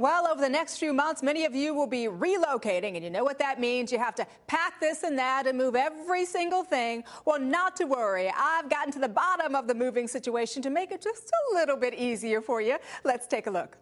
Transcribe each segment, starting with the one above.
Well, over the next few months, many of you will be relocating, and you know what that means. You have to pack this and that and move every single thing. Well, not to worry. I've gotten to the bottom of the moving situation to make it just a little bit easier for you. Let's take a look.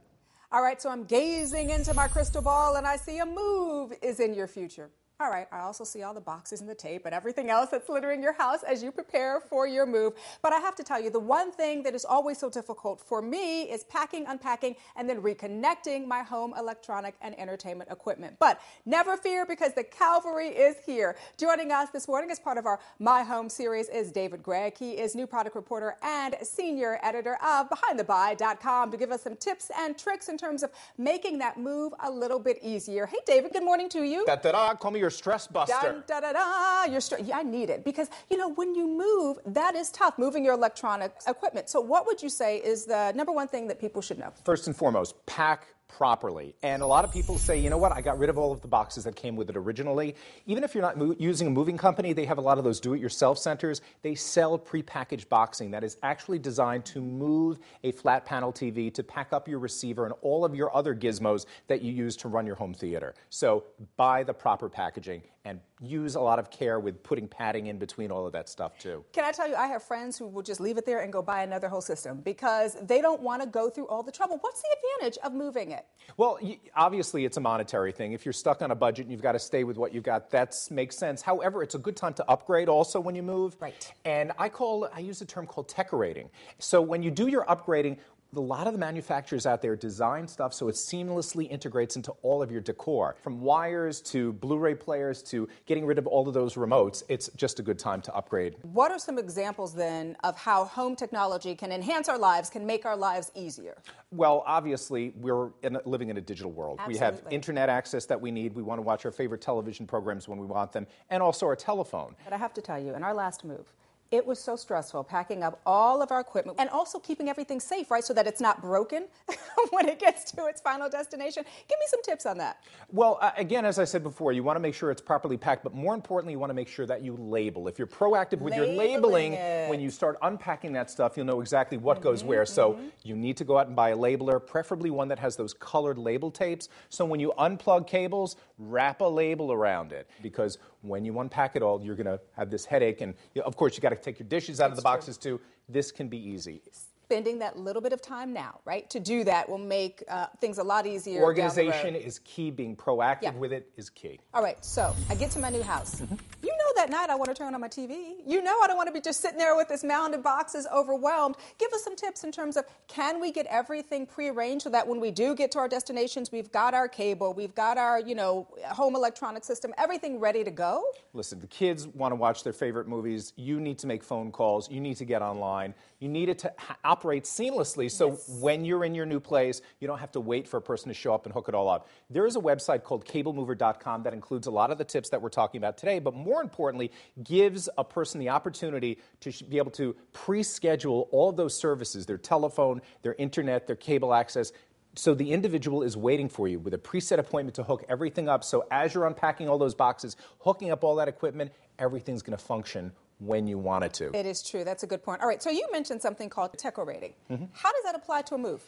All right, so I'm gazing into my crystal ball, and I see a move is in your future. All right, I also see all the boxes and the tape and everything else that's littering your house as you prepare for your move. But I have to tell you, the one thing that is always so difficult for me is packing, unpacking, and then reconnecting my home electronic and entertainment equipment. But never fear, because the cavalry is here. Joining us this morning as part of our My Home series is David Gregg. He is new product reporter and senior editor of BehindTheBuy.com to give us some tips and tricks in terms of making that move a little bit easier. Hey, David, good morning to you. Call me your stress buster. I need it because, you know, when you move, that is tough, moving your electronic equipment. So what would you say is the number one thing that people should know? First and foremost, pack properly. And a lot of people say, you know what, I got rid of all of the boxes that came with it originally. Even if you're not using a moving company, they have a lot of those do-it-yourself centers. They sell prepackaged boxing that is actually designed to move a flat panel TV, to pack up your receiver and all of your other gizmos that you use to run your home theater. So buy the proper packaging and use a lot of care with putting padding in between all of that stuff too. Can I tell you, I have friends who will just leave it there and go buy another whole system because they don't want to go through all the trouble. What's the advantage of moving it? Well, obviously it's a monetary thing. If you're stuck on a budget and you've got to stay with what you've got, that makes sense. However, it's a good time to upgrade also when you move. Right. And I use a term called decorating. So when you do your upgrading, a lot of the manufacturers out there design stuff so it seamlessly integrates into all of your decor. From wires to Blu-ray players to getting rid of all of those remotes, it's just a good time to upgrade. What are some examples then of how home technology can enhance our lives, can make our lives easier? Well, obviously, we're living in a digital world. Absolutely. We have internet access that we need. We want to watch our favorite television programs when we want them, and also our telephone. But I have to tell you, in our last move, it was so stressful packing up all of our equipment and also keeping everything safe, right, so that it's not broken when it gets to its final destination. Give me some tips on that. Well, again, as I said before, you want to make sure it's properly packed, but more importantly, you want to make sure that you label. If you're proactive with your labeling, when you start unpacking that stuff, you'll know exactly what goes where. So you need to go out and buy a labeler, preferably one that has those colored label tapes. So when you unplug cables, wrap a label around it, because when you unpack it all, you're going to have this headache, and of course, you got to take your dishes out of the boxes too. This can be easy. Spending that little bit of time now, right, to do that will make things a lot easier. Organization is key. Being proactive with it is key. All right, so I get to my new house. You know that night I want to turn on my TV. You know I don't want to be just sitting there with this mound of boxes overwhelmed. Give us some tips in terms of, can we get everything prearranged so that when we do get to our destinations, we've got our cable, we've got our, home electronic system, everything ready to go? Listen, the kids want to watch their favorite movies. You need to make phone calls. You need to get online. You need it to operate seamlessly, so when you're in your new place, you don't have to wait for a person to show up and hook it all up. There is a website called cablemover.com that includes a lot of the tips that we're talking about today, but more importantly, gives a person the opportunity to be able to pre-schedule all of those services, their telephone, their internet, their cable access, so the individual is waiting for you with a preset appointment to hook everything up. So as you're unpacking all those boxes, hooking up all that equipment, everything's going to function when you want it to. It is true. That's a good point. All right, so you mentioned something called decorating. How does that apply to a move?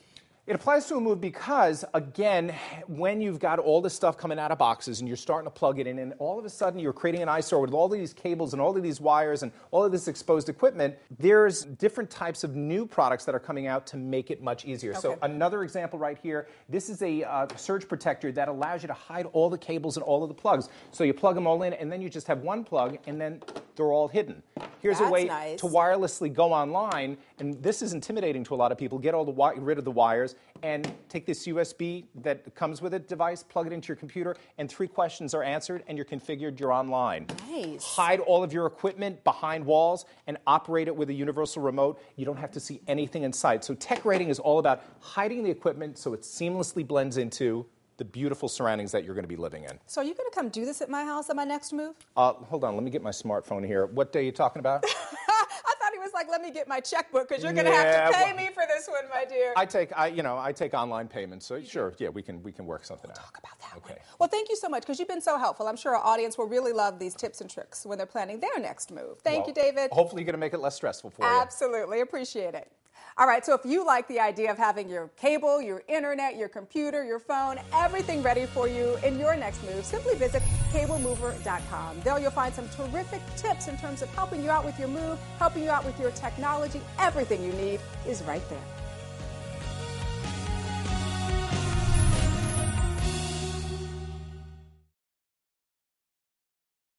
It applies to a move because, again, when you've got all this stuff coming out of boxes and you're starting to plug it in, and all of a sudden you're creating an eyesore with all these cables and all of these wires and all of this exposed equipment, there's different types of new products that are coming out to make it much easier. Okay. So another example right here, this is a surge protector that allows you to hide all the cables and all of the plugs. So you plug them all in, and then you just have one plug, and then they're all hidden. Here's a way to wirelessly go online, and this is intimidating to a lot of people. Get rid of the wires and take this USB that comes with it device, plug it into your computer, and 3 questions are answered, and you're configured, you're online. Nice. Hide all of your equipment behind walls and operate it with a universal remote. You don't have to see anything inside. So tech rating is all about hiding the equipment so it seamlessly blends into the beautiful surroundings that you're going to be living in. So are you going to come do this at my house on my next move? Hold on, let me get my smartphone here. What day are you talking about? I thought he was like, let me get my checkbook because you're going to have to pay me for this one, my dear. I take online payments, so sure, yeah, we can work something out. Talk about that. Okay. One. Well, thank you so much because you've been so helpful. I'm sure our audience will really love these tips and tricks when they're planning their next move. Thank you, David. Hopefully, you're going to make it less stressful for you. Absolutely, appreciate it. All right, so if you like the idea of having your cable, your internet, your computer, your phone, everything ready for you in your next move, simply visit cablemover.com. There you'll find some terrific tips in terms of helping you out with your move, helping you out with your technology. Everything you need is right there.